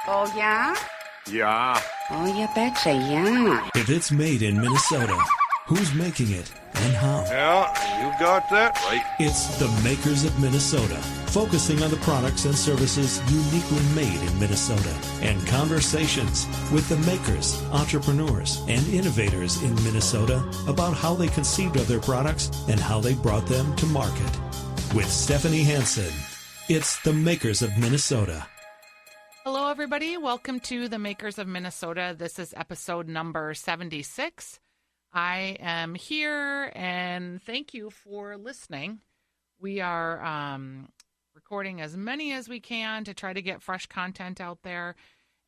Oh, yeah? Yeah. Oh, you betcha, yeah. If it's made in Minnesota, who's making it and how? Yeah, you got that right. It's the Makers of Minnesota, focusing on the products and services uniquely made in Minnesota, and conversations with the makers, entrepreneurs, and innovators in Minnesota about how they conceived of their products and how they brought them to market. With Stephanie Hansen, it's the Makers of Minnesota. Hello, everybody. Welcome to the Makers of Minnesota. This is episode number 76. I am here, and thank you for listening. We are recording as many as we can to try to get fresh content out there.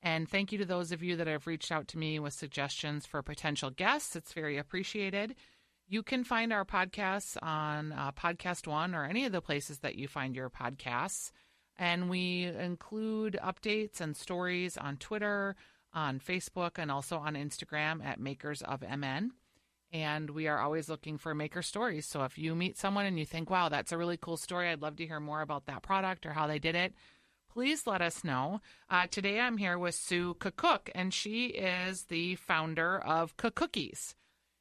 And thank you to those of you that have reached out to me with suggestions for potential guests. It's very appreciated. You can find our podcasts on Podcast One or any of the places that you find your podcasts. And we include updates and stories on Twitter, on Facebook, and also on Instagram at Makers of MN. And we are always looking for maker stories. So if you meet someone and you think, wow, that's a really cool story, I'd love to hear more about that product or how they did it, please let us know. Today I'm here with Sue Kakuk, and she is the founder of Kakookies.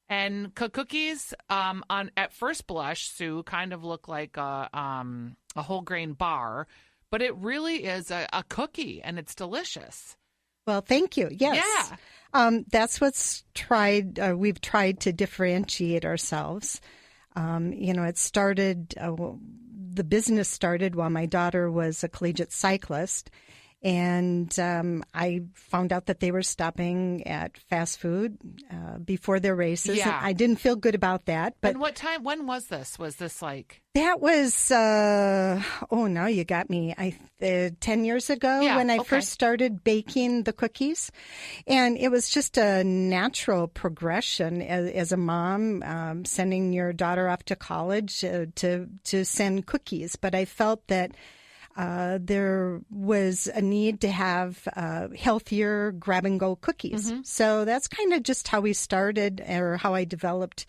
And Kakookies, at first blush, Sue, kind of look like a whole grain bar. But it really is a cookie, and it's delicious. Well, thank you. Yes. Yeah. That's what's we've tried to differentiate ourselves. It started, the business started while my daughter was a collegiate cyclist. And I found out that they were stopping at fast food before their races. Yeah. And I didn't feel good about that. But and what time? When was this? Was this like? That was, now you got me. 10 years ago when I first started baking the cookies. And it was just a natural progression as a mom, sending your daughter off to college to send cookies. But I felt that there was a need to have healthier grab-and-go cookies. Mm-hmm. So that's kind of just how we started, or how I developed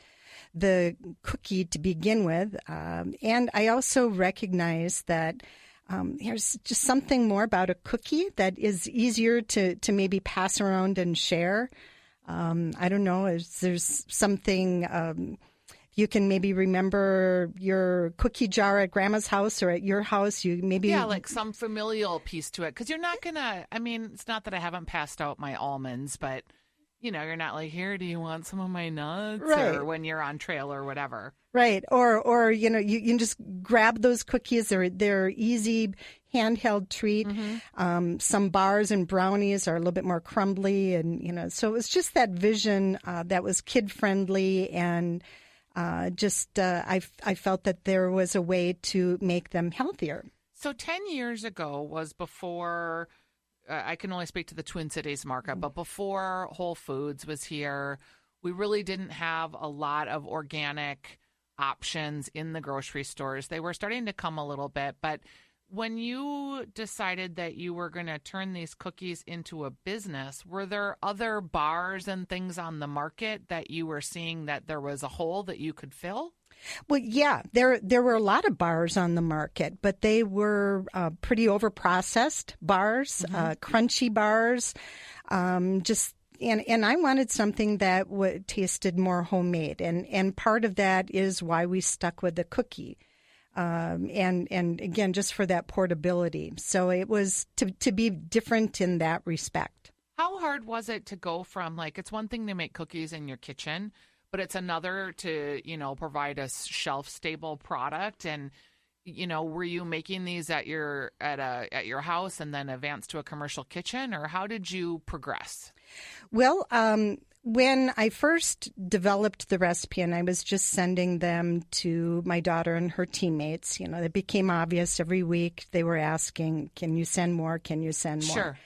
the cookie to begin with. And I also recognize that there's just something more about a cookie that is easier to maybe pass around and share. I don't know, there's something... You can maybe remember your cookie jar at Grandma's house or at your house. Like some familial piece to it. Because you're not going to, it's not that I haven't passed out my almonds, but, you're not like, here, do you want some of my nuts? Right. Or when you're on trail or whatever. Right. Or you can just grab those cookies. They're easy handheld treat. Mm-hmm. Some bars and brownies are a little bit more crumbly. And, so it was just that vision that was kid-friendly and... I felt that there was a way to make them healthier. So 10 years ago was before, I can only speak to the Twin Cities market, but before Whole Foods was here, we really didn't have a lot of organic options in the grocery stores. They were starting to come a little bit, but when you decided that you were going to turn these cookies into a business, were there other bars and things on the market that you were seeing that there was a hole that you could fill? Well, yeah, there were a lot of bars on the market, but they were pretty overprocessed bars, crunchy bars, And I wanted something that tasted more homemade. And part of that is why we stuck with the cookie. And again, just for that portability. So it was to be different in that respect. How hard was it to go from, it's one thing to make cookies in your kitchen, but it's another to, provide a shelf-stable product? And, were you making these at your house and then advance to a commercial kitchen, or how did you progress? Well, when I first developed the recipe and I was just sending them to my daughter and her teammates, it became obvious every week they were asking, can you send more? Can you send more? Sure.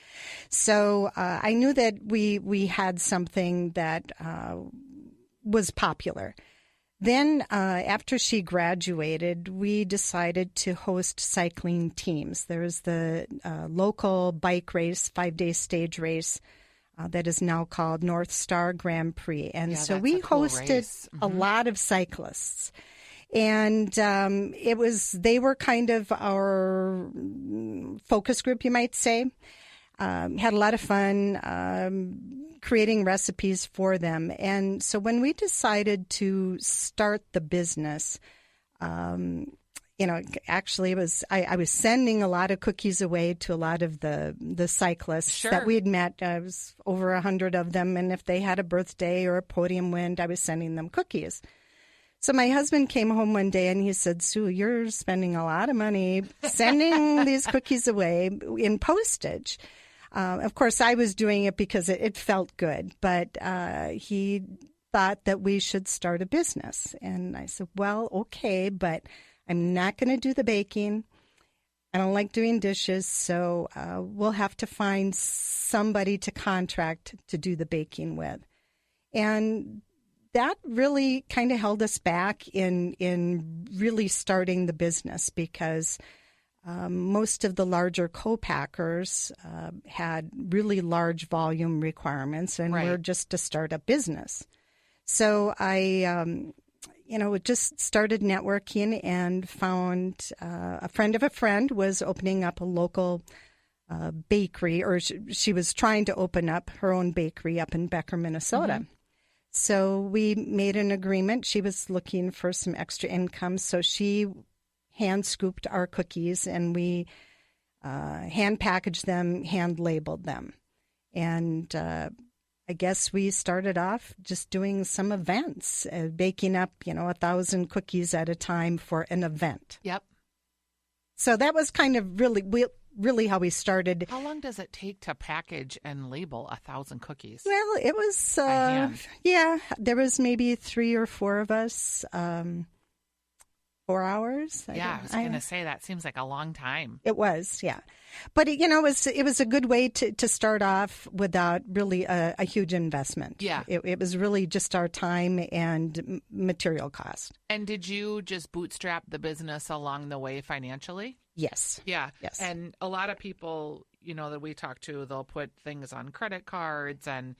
So I knew that we had something that was popular. Then after she graduated, we decided to host cycling teams. There's the local bike race, 5-day stage race, that is now called North Star Grand Prix. And so we hosted a lot of cyclists. And they were kind of our focus group, you might say. had a lot of fun creating recipes for them. And so when we decided to start the business, actually it was I was sending a lot of cookies away to a lot of the cyclists that we'd met. I was over 100 of them, and if they had a birthday or a podium win, I was sending them cookies. So my husband came home one day and he said, "Sue, you're spending a lot of money sending these cookies away in postage." Of course, I was doing it because it felt good, but he thought that we should start a business. And I said, "Well, okay, but I'm not going to do the baking. I don't like doing dishes, so we'll have to find somebody to contract to do the baking with." And that really kind of held us back in really starting the business, because most of the larger co-packers had really large volume requirements, and we're just a startup business. So I just started networking and found a friend of a friend was opening up a local bakery, or she was trying to open up her own bakery up in Becker, Minnesota. Mm-hmm. So we made an agreement. She was looking for some extra income, so she hand scooped our cookies, and we hand packaged them, hand labeled them. And I guess we started off just doing some events, baking up, 1,000 cookies at a time for an event. Yep. So that was kind of really how we started. How long does it take to package and label 1,000 cookies? Well, it was, there was maybe 3 or 4 of us. 4 hours. I was going to say that seems like a long time. It was, yeah. But, it was a good way to start off without really a huge investment. Yeah. It was really just our time and material cost. And did you just bootstrap the business along the way financially? Yes. Yeah. Yes. And a lot of people, that we talk to, they'll put things on credit cards, and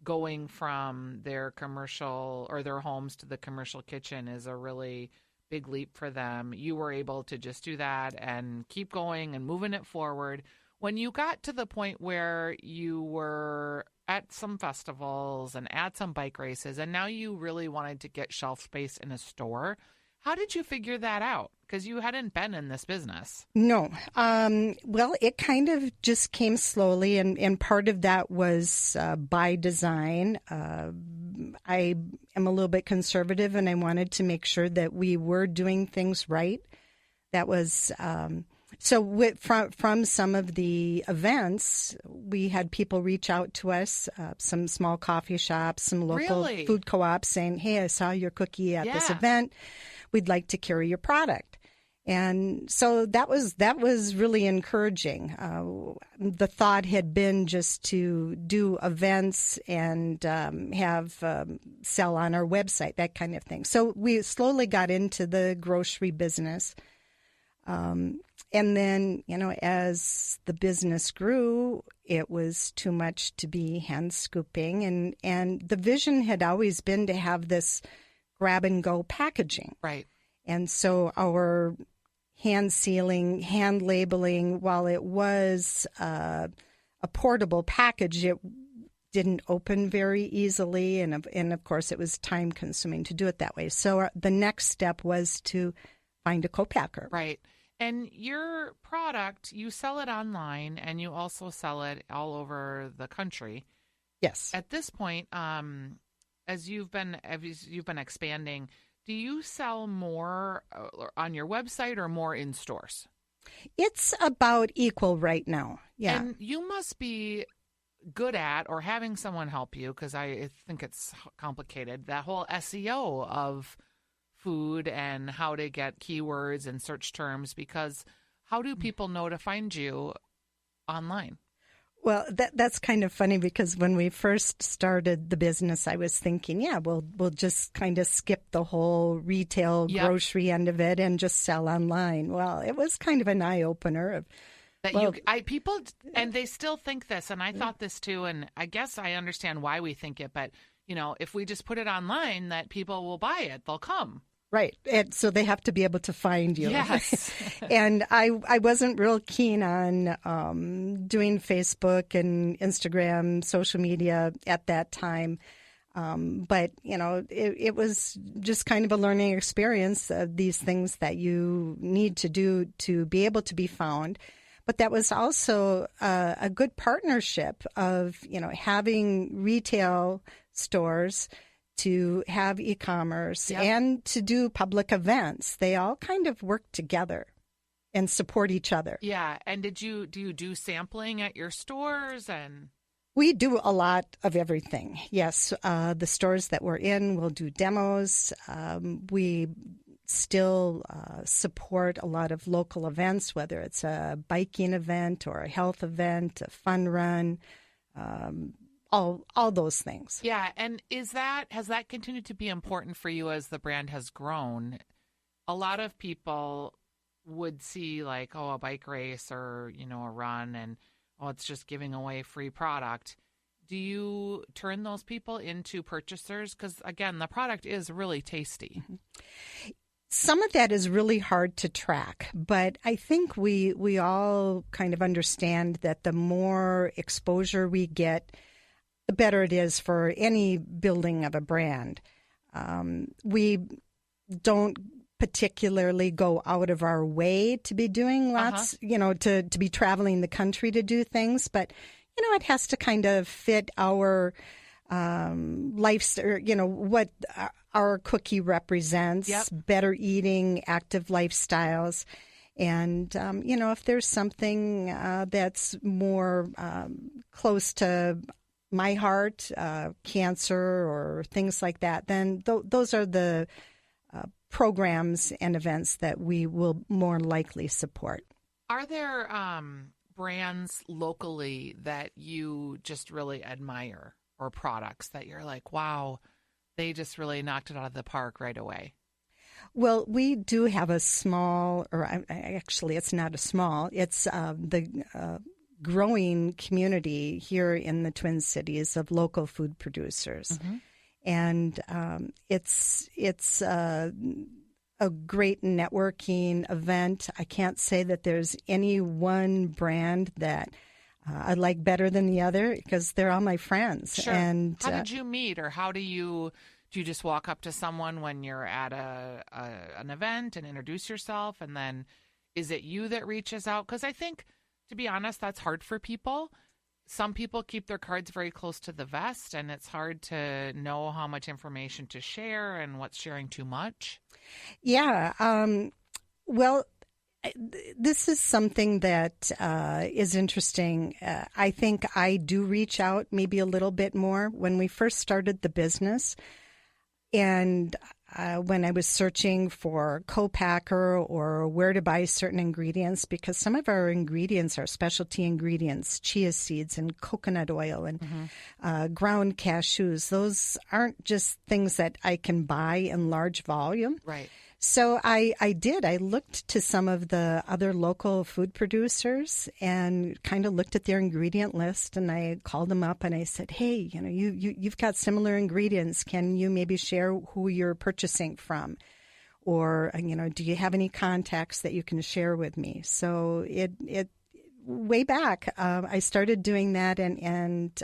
going from their commercial or their homes to the commercial kitchen is a really big leap for them. You were able to just do that and keep going and moving it forward. When you got to the point where you were at some festivals and at some bike races, and now you really wanted to get shelf space in a store, how did you figure that out? Because you hadn't been in this business. No. Well, it kind of just came slowly, and part of that was by design. I am a little bit conservative, and I wanted to make sure that we were doing things right. That was from some of the events, we had people reach out to us, some small coffee shops, some local food co-ops, saying, "Hey, I saw your cookie at this event. We'd like to carry your product." And so that was really encouraging. The thought had been just to do events and have sell on our website, that kind of thing. So we slowly got into the grocery business. And then, as the business grew, it was too much to be hand scooping. And the vision had always been to have this grab and go packaging. Right. And so our hand sealing, hand labeling, while it was a portable package, it didn't open very easily. And of course, it was time consuming to do it that way. So the next step was to find a co-packer. Right. And your product, you sell it online, and you also sell it all over the country. Yes. At this point, as you've been expanding, do you sell more on your website or more in stores? It's about equal right now. Yeah. And you must be good at, or having someone help you, because I think it's complicated, that whole SEO of food and how to get keywords and search terms, because how do people know to find you online? Well, that's kind of funny, because when we first started the business, I was thinking, we'll just kind of skip the whole retail grocery end of it and just sell online. Well, it was kind of an eye opener. People, and they still think this, and I thought this too, and I guess I understand why we think it, but if we just put it online, that people will buy it, they'll come. Right. And so they have to be able to find you. Yes. And I wasn't real keen on doing Facebook and Instagram, social media at that time. But, it was just kind of a learning experience of these things that you need to do to be able to be found. But that was also a good partnership of, having retail stores, to have e-commerce, and to do public events. They all kind of work together and support each other. Yeah. And do you do sampling at your stores? And we do a lot of everything. Yes. The stores that we're in will do demos. We still support a lot of local events, whether it's a biking event or a health event, a fun run, all those things. Yeah, and has that continued to be important for you as the brand has grown? A lot of people would see like, a bike race or, a run, and it's just giving away free product. Do you turn those people into purchasers? Because again, the product is really tasty. Mm-hmm. Some of that is really hard to track, but I think we all kind of understand that the more exposure we get, the better it is for any building of a brand. We don't particularly go out of our way to be doing lots, to be traveling the country to do things, but, it has to kind of fit our lifestyle, what our cookie represents, better eating, active lifestyles. And, if there's something that's more close to my heart, cancer or things like that, then those are the programs and events that we will more likely support. Are there brands locally that you just really admire, or products that you're like, wow, they just really knocked it out of the park right away? Well, we do have a small, or actually it's not a small, it's the growing community here in the Twin Cities of local food producers. Mm-hmm. And it's a great networking event. I can't say that there's any one brand that I like better than the other, because they're all my friends. Sure. And how did you meet, or do you just walk up to someone when you're at an event and introduce yourself, and then is it you that reaches out? Because I think, to be honest, that's hard for people. Some people keep their cards very close to the vest, and it's hard to know how much information to share and what's sharing too much. Yeah. Well, this is something that is interesting. I think I do reach out maybe a little bit more. When we first started the business, and when I was searching for co-packer or where to buy certain ingredients, because some of our ingredients are specialty ingredients, chia seeds and coconut oil and ground cashews. Those aren't just things that I can buy in large volume. Right. So I looked to some of the other local food producers and kind of looked at their ingredient list, and I called them up and I said, hey, you've got similar ingredients. Can you maybe share who you're purchasing from? Or, do you have any contacts that you can share with me? So it way back, I started doing that, and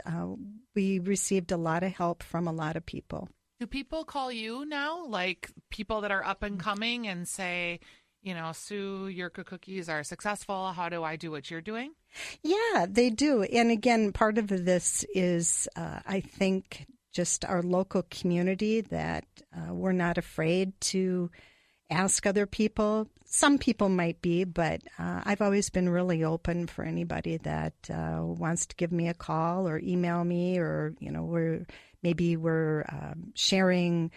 we received a lot of help from a lot of people. Do people call you now, like people that are up and coming, and say, Sue, your Kakookies are successful. How do I do what you're doing? Yeah, they do. And again, part of this is, I think, just our local community, that we're not afraid to ask other people. Some people might be, but I've always been really open for anybody that wants to give me a call or email me, or, we're sharing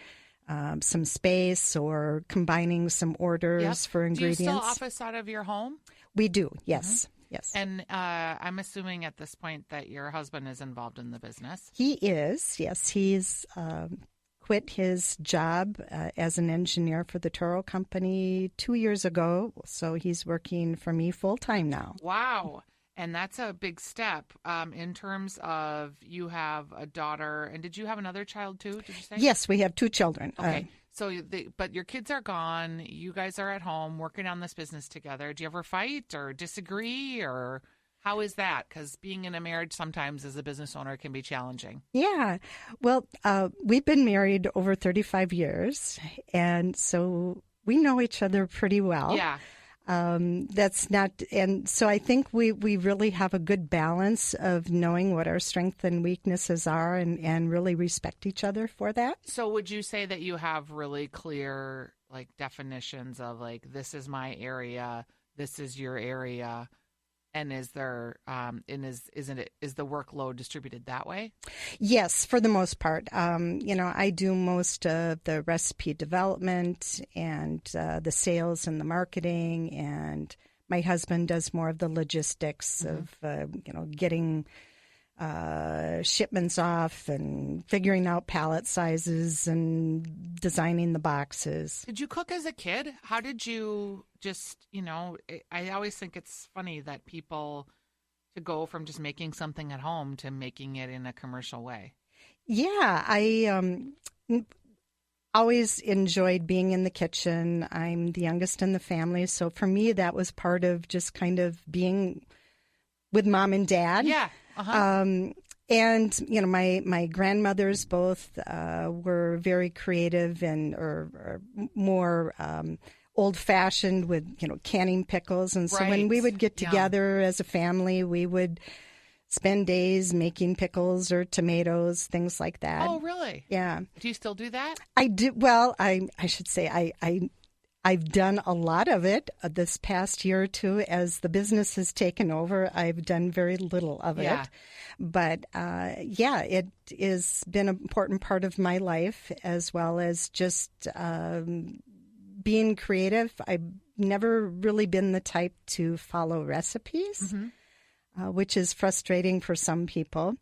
some space or combining some orders for ingredients. Do you still office out of your home? We do, yes. Mm-hmm. Yes. And I'm assuming at this point that your husband is involved in the business. He is, yes. He's quit his job as an engineer for the Toro Company 2 years ago, so he's working for me full-time now. Wow. And that's a big step in terms of, you have a daughter, and did you have another child too, did you say? Yes, we have 2 children. Okay. But your kids are gone. You guys are at home working on this business together. Do you ever fight or disagree, or how is that? Because being in a marriage sometimes as a business owner can be challenging. Yeah. Well, we've been married over 35 years, and so we know each other pretty well. Yeah. And so I think we really have a good balance of knowing what our strengths and weaknesses are and really respect each other for that. So would you say that you have really clear like definitions of like, this is my area, this is your area? And is there, is the workload distributed that way? Yes, for the most part. I do most of the recipe development and the sales and the marketing, and my husband does more of the logistics of, getting shipments off and figuring out pallet sizes and designing the boxes. Did you cook as a kid? How did you just, I always think it's funny that people to go from just making something at home to making it in a commercial way. Yeah, I always enjoyed being in the kitchen. I'm the youngest in the family, so for me that was part of just kind of being with mom and dad. Yeah. Uh-huh. And my grandmothers both were very creative and or more old-fashioned with canning pickles, and so when we would get together as a family, we would spend days making pickles or tomatoes, things like that. Oh, really? Yeah. Do you still do that? I do. Well, I should say I've done a lot of it this past year or two. As the business has taken over, I've done very little of it. But it has been an important part of my life, as well as just being creative. I've never really been the type to follow recipes, which is frustrating for some people.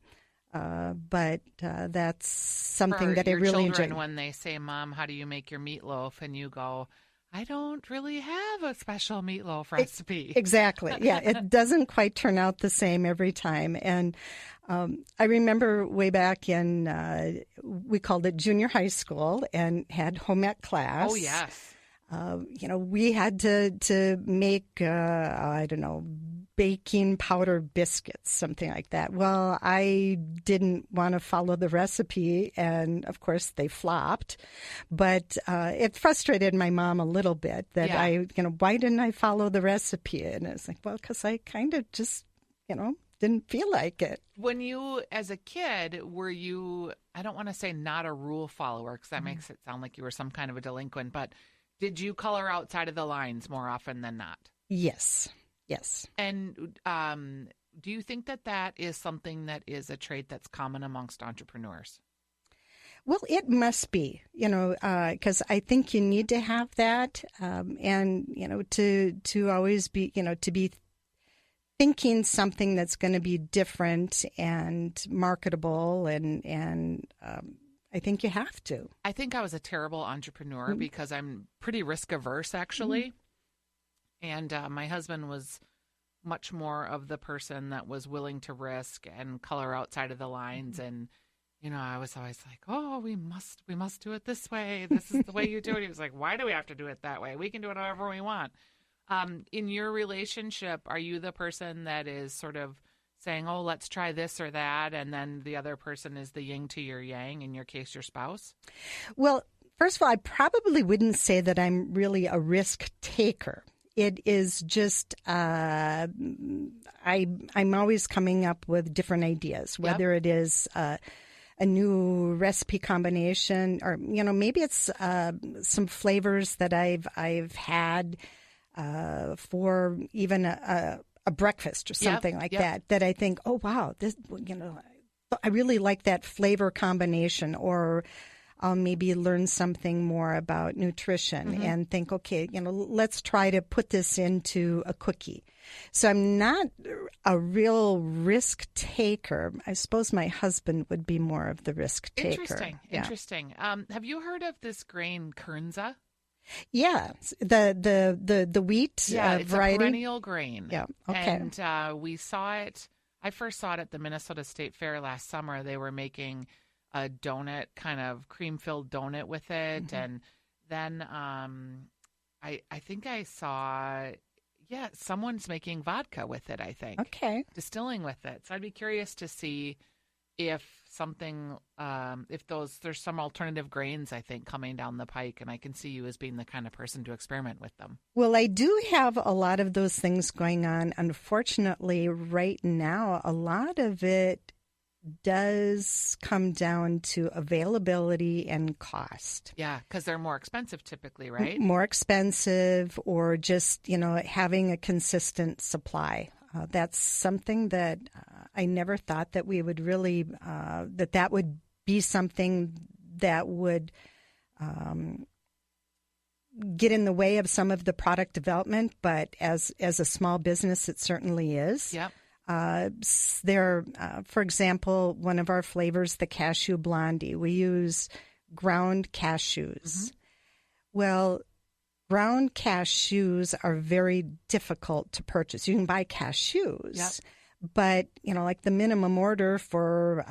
But that's something that I really enjoy. When they say, "Mom, how do you make your meatloaf?" and you go, I don't really have a special meatloaf recipe. Exactly. Yeah, it doesn't quite turn out the same every time. And I remember way back in, we called it junior high school and had home ec class. Oh, yes. We had to make, baking powder biscuits, something like that. Well, I didn't want to follow the recipe, and of course they flopped. But it frustrated my mom a little bit that why didn't I follow the recipe? And it's like, well, because I kind of just, didn't feel like it. When you, as a kid, were you, I don't want to say not a rule follower, because that makes it sound like you were some kind of a delinquent, but did you color outside of the lines more often than not? Yes. And do you think that is something that is a trait that's common amongst entrepreneurs? Well, it must be, because I think you need to have that, and to always be, to be thinking something that's going to be different and marketable, and I think you have to. I think I was a terrible entrepreneur because I'm pretty risk averse, actually. And my husband was much more of the person that was willing to risk and color outside of the lines. And, I was always like, oh, we must do it this way. This is the way you do it. He was like, why do we have to do it that way? We can do it however we want. In your relationship, are you the person that is sort of saying, oh, let's try this or that, and then the other person is the yin to your yang, in your case, your spouse? Well, first of all, I probably wouldn't say that I'm really a risk taker. It is just I'm always coming up with different ideas, whether it is a new recipe combination or maybe it's some flavors that I've had for even a breakfast or something like that I think, oh wow, this I really like that flavor combination, or I'll maybe learn something more about nutrition and think, okay, let's try to put this into a cookie. So I'm not a real risk taker. I suppose my husband would be more of the risk taker. Interesting. Have you heard of this grain, kernza? Yeah, the wheat it's variety. A perennial grain. Yeah, okay. And we saw it. I first saw it at the Minnesota State Fair last summer. They were making a donut, kind of cream-filled donut with it, and then I think I saw, someone's making vodka with it, I think. Okay. Distilling with it. So I'd be curious to see if something, there's some alternative grains, I think, coming down the pike, and I can see you as being the kind of person to experiment with them. Well, I do have a lot of those things going on. Unfortunately, right now, a lot of it does come down to availability and cost. Yeah, because they're more expensive typically, right? More expensive, or just, having a consistent supply. That's something that I never thought that we would really, that would be something that would get in the way of some of the product development. But as a small business, it certainly is. Yep. For example, one of our flavors, the cashew blondie, we use ground cashews. Mm-hmm. Well, ground cashews are very difficult to purchase. You can buy cashews, yep, but, like the minimum order for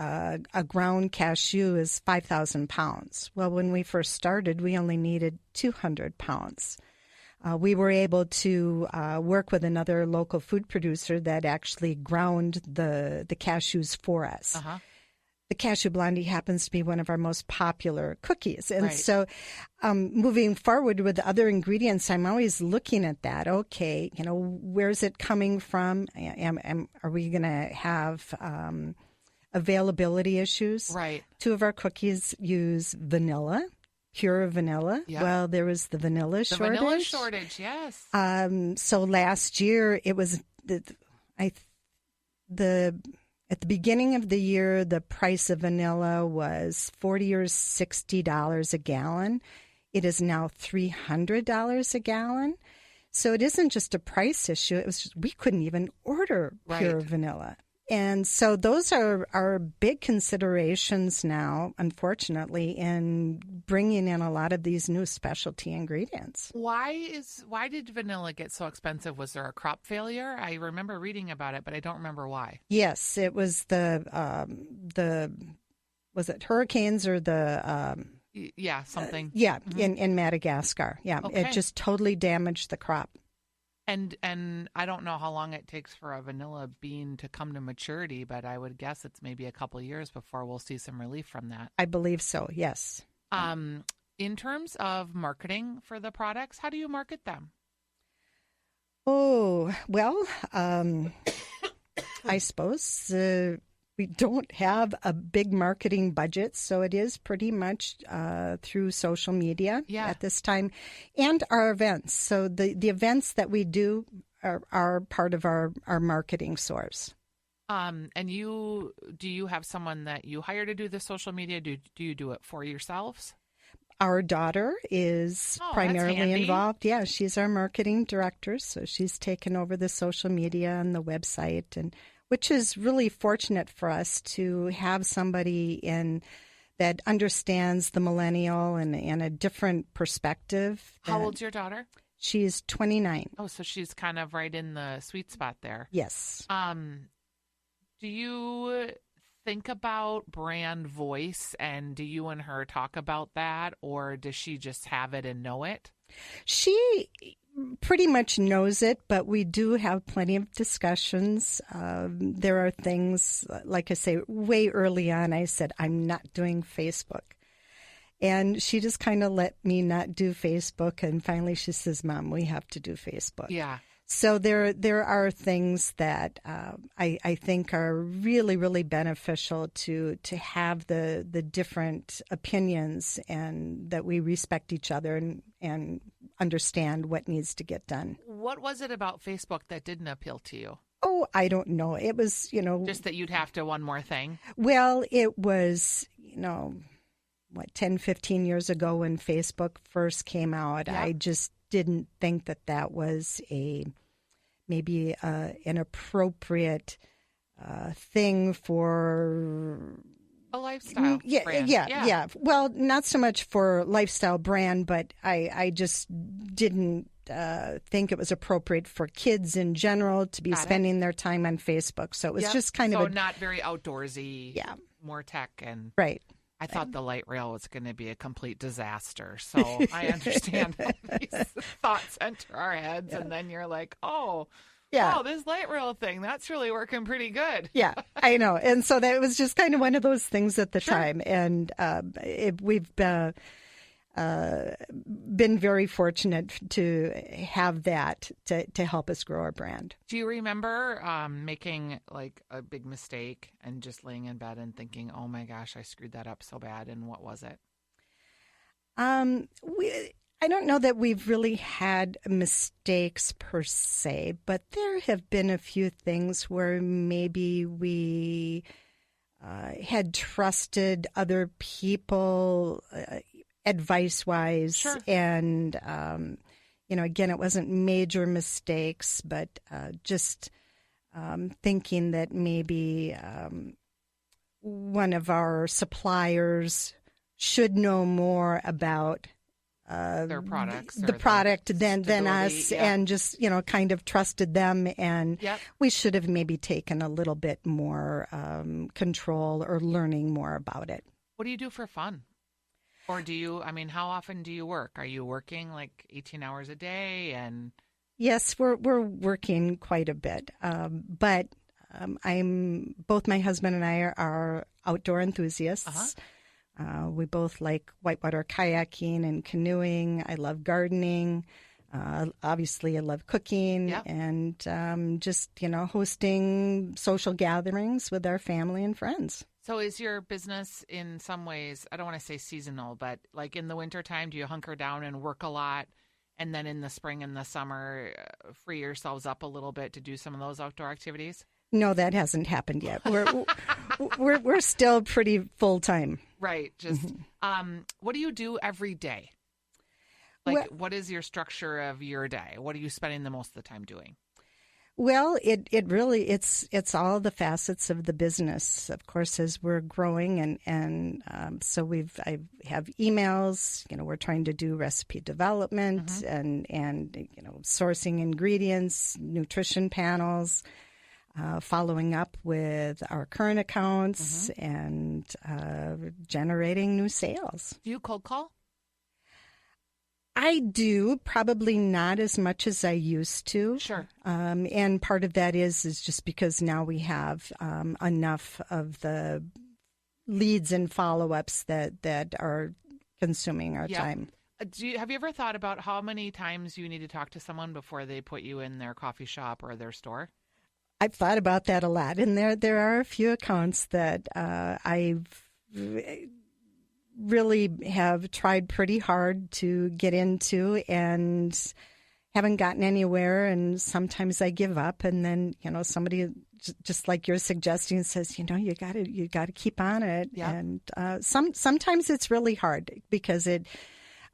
a ground cashew is 5,000 pounds. Well, when we first started, we only needed 200 pounds. We were able to work with another local food producer that actually ground the cashews for us. Uh-huh. The cashew blondie happens to be one of our most popular cookies. And right. So moving forward with the other ingredients, I'm always looking at that. Okay, where's it coming from? Are we going to have availability issues? Right. 2 of our cookies use vanilla. Pure vanilla. Yep. Well, there was the vanilla shortage. The vanilla shortage, yes. So last year, it was at the beginning of the year, the price of vanilla was $40 or $60 a gallon. It is now $300 a gallon. So it isn't just a price issue. It was just, we couldn't even order pure vanilla. And so those are big considerations now, unfortunately, in bringing in a lot of these new specialty ingredients. Why did vanilla get so expensive? Was there a crop failure? I remember reading about it, but I don't remember why. Yes, it was was it hurricanes or the... something. Mm-hmm. in Madagascar. Yeah, okay. It just totally damaged the crop. And I don't know how long it takes for a vanilla bean to come to maturity, but I would guess it's maybe a couple of years before we'll see some relief from that. I believe so, yes. In terms of marketing for the products, how do you market them? Oh, well, I suppose we don't have a big marketing budget, so it is pretty much through social media at this time, and our events. So the events that we do are part of our marketing source. And do you have someone that you hire to do the social media? Do you do it for yourselves? Our daughter is primarily involved. Yeah, she's our marketing director, so she's taken over the social media and the website, and which is really fortunate for us to have somebody that understands the millennial and a different perspective. How old's your daughter? She's 29. Oh, so she's kind of right in the sweet spot there. Yes. Do you think about brand voice, and do you and her talk about that, or does she just have it and know it? She pretty much knows it, but we do have plenty of discussions. There are things, like I say, way early on, I said, I'm not doing Facebook. And she just kind of let me not do Facebook. And finally she says, Mom, we have to do Facebook. Yeah. So there are things that I think are really, really beneficial to have the different opinions, and that we respect each other and understand what needs to get done. What was it about Facebook that didn't appeal to you? Oh, I don't know. It was, just that you'd have to one more thing. Well, it was, 10, 15 years ago when Facebook first came out. Yeah. I just didn't think that was maybe an appropriate thing for a lifestyle brand. Yeah. Well, not so much for lifestyle brand, but I just didn't think it was appropriate for kids in general to be spending their time on Facebook. So it was just kind of not very outdoorsy. Yeah. More tech and right. I thought the light rail was going to be a complete disaster. So I understand how these thoughts enter our heads. And then you're like, oh, wow, this light rail thing, that's really working pretty good. Yeah, I know. And so that was just kind of one of those things at the time. And we've been very fortunate to have that to help us grow our brand. Do you remember making like a big mistake and just laying in bed and thinking, oh my gosh, I screwed that up so bad? And what was it? I don't know that we've really had mistakes per se, but there have been a few things where maybe we had trusted other people advice-wise. Sure. And, again, it wasn't major mistakes, but just thinking that maybe one of our suppliers should know more about their products, the product than us, and just kind of trusted them, and we should have maybe taken a little bit more control or learning more about it. What do you do for fun? Or how often do you work? Are you working like 18 hours a day? And yes, we're working quite a bit, but both my husband and I are outdoor enthusiasts. Uh-huh. We both like whitewater kayaking and canoeing. I love gardening. Obviously, I love cooking and just, hosting social gatherings with our family and friends. So is your business in some ways, I don't want to say seasonal, but like in the wintertime, do you hunker down and work a lot? And then in the spring and the summer, free yourselves up a little bit to do some of those outdoor activities? No, that hasn't happened yet. We're still pretty full time. Right. Just what do you do every day? What is your structure of your day? What are you spending the most of the time doing? Well, it really it's all the facets of the business, of course, as we're growing, and so I have emails. We're trying to do recipe development and sourcing ingredients, nutrition panels. Following up with our current accounts and generating new sales. Do you cold call? I do, probably not as much as I used to. Sure. And part of that is just because now we have enough of the leads and follow-ups that are consuming our time. Have you ever thought about how many times you need to talk to someone before they put you in their coffee shop or their store? I've thought about that a lot, and there are a few accounts that I've really have tried pretty hard to get into and haven't gotten anywhere, and sometimes I give up, and then somebody just like you're suggesting says, you got to keep on it, and sometimes it's really hard because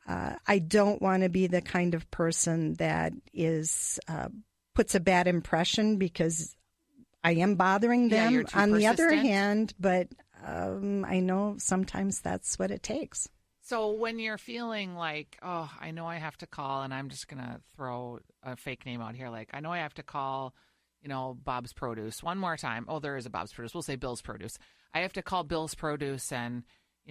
I don't want to be the kind of person that puts a bad impression because I am bothering them. You're too on persistent. The other hand, but I know sometimes that's what it takes. So when you're feeling like, oh, I know I have to call, and I'm just going to throw a fake name out here, like I know I have to call, Bob's Produce one more time. Oh, there is a Bob's Produce. We'll say Bill's Produce. I have to call Bill's Produce, and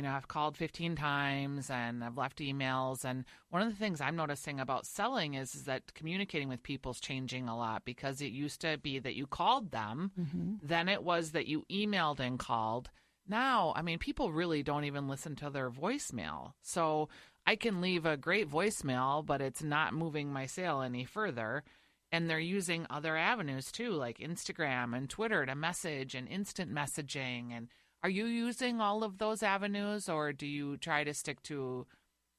I've called 15 times and I've left emails. And one of the things I'm noticing about selling is that communicating with people is changing a lot, because it used to be that you called them. Then it was that you emailed and called. Now, people really don't even listen to their voicemail. So I can leave a great voicemail, but it's not moving my sale any further. And they're using other avenues too, like Instagram and Twitter to message and instant messaging. And are you using all of those avenues, or do you try to stick to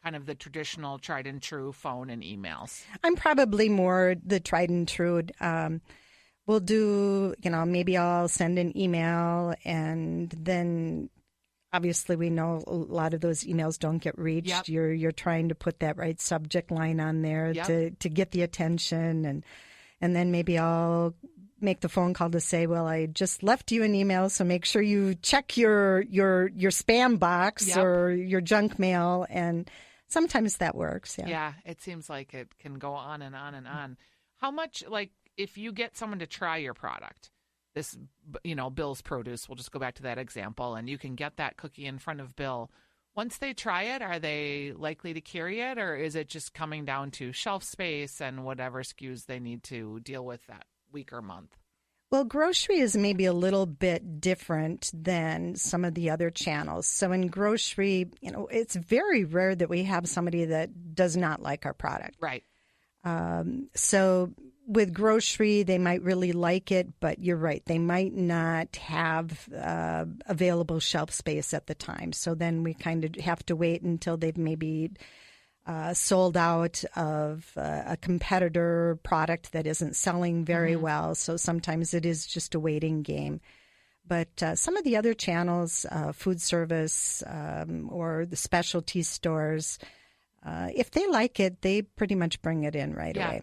kind of the traditional tried and true phone and emails? I'm probably more the tried and true. We'll do, maybe I'll send an email, and then obviously we know a lot of those emails don't get reached. Yep. You're trying to put that right subject line on there to get the attention, and then maybe I'll make the phone call to say, well, I just left you an email, so make sure you check your spam box or your junk mail, and sometimes that works. Yeah, it seems like it can go on and on and on. How much, like, if you get someone to try your product, this, Bill's produce. We'll just go back to that example, and you can get that cookie in front of Bill. Once they try it, are they likely to carry it, or is it just coming down to shelf space and whatever SKUs they need to deal with that week or month? Well, grocery is maybe a little bit different than some of the other channels. So in grocery, it's very rare that we have somebody that does not like our product. Right. So with grocery, they might really like it, but you're right. They might not have available shelf space at the time. So then we kind of have to wait until they've maybe sold out of a competitor product that isn't selling very well. So sometimes it is just a waiting game. But some of the other channels, food service or the specialty stores, if they like it, they pretty much bring it in right away.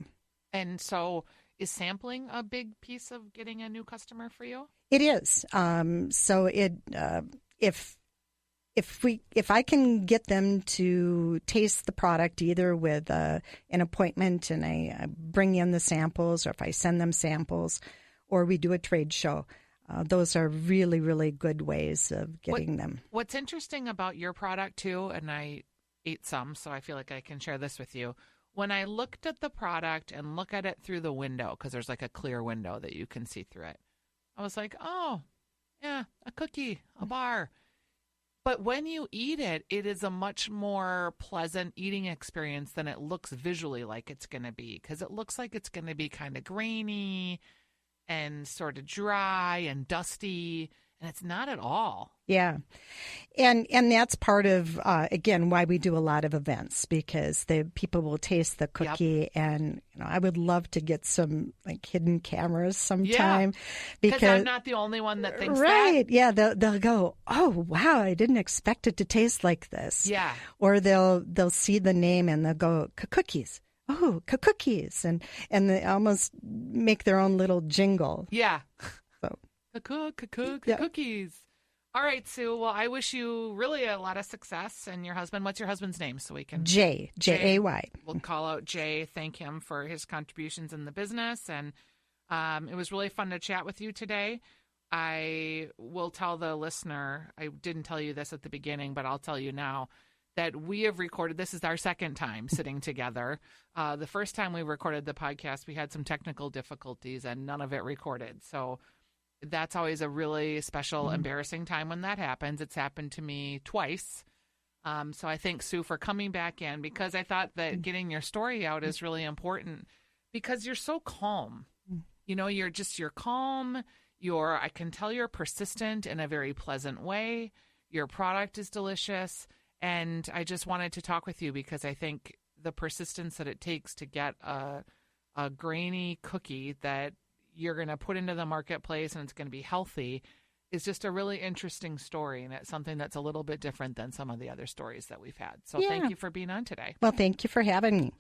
And so is sampling a big piece of getting a new customer for you? It is. So if I can get them to taste the product either with an appointment and I bring in the samples, or if I send them samples, or we do a trade show, those are really, really good ways of getting them. What's interesting about your product too, and I ate some, so I feel like I can share this with you. When I looked at the product and look at it through the window, because there's like a clear window that you can see through it, I was like, oh, yeah, a cookie, a bar. But when you eat it, it is a much more pleasant eating experience than it looks visually like it's going to be, because it looks like it's going to be kind of grainy and sort of dry and dusty, and it's not at all. Yeah. And that's part of, again, why we do a lot of events, because the people will taste the cookie. And I would love to get some like hidden cameras sometime. Because I'm not the only one that thinks that. Right. Yeah. They'll go, oh, wow, I didn't expect it to taste like this. Yeah. Or they'll see the name and they'll go, Kakookies. Oh, Kakookies. And they almost make their own little jingle. Yeah. So. Kakookies. All right, Sue. Well, I wish you really a lot of success. And your husband, what's your husband's name so we can... Jay, J-A-Y. We'll call out Jay, thank him for his contributions in the business. And it was really fun to chat with you today. I will tell the listener, I didn't tell you this at the beginning, but I'll tell you now, that we have recorded, this is our second time sitting together. The first time we recorded the podcast, we had some technical difficulties and none of it recorded. So that's always a really special, embarrassing time when that happens. It's happened to me twice. So I thank Sue for coming back in, because I thought that getting your story out is really important, because you're so calm. You're calm. I can tell you're persistent in a very pleasant way. Your product is delicious. And I just wanted to talk with you because I think the persistence that it takes to get a grainy cookie that you're going to put into the marketplace and it's going to be healthy is just a really interesting story. And it's something that's a little bit different than some of the other stories that we've had. So thank you for being on today. Well, thank you for having me.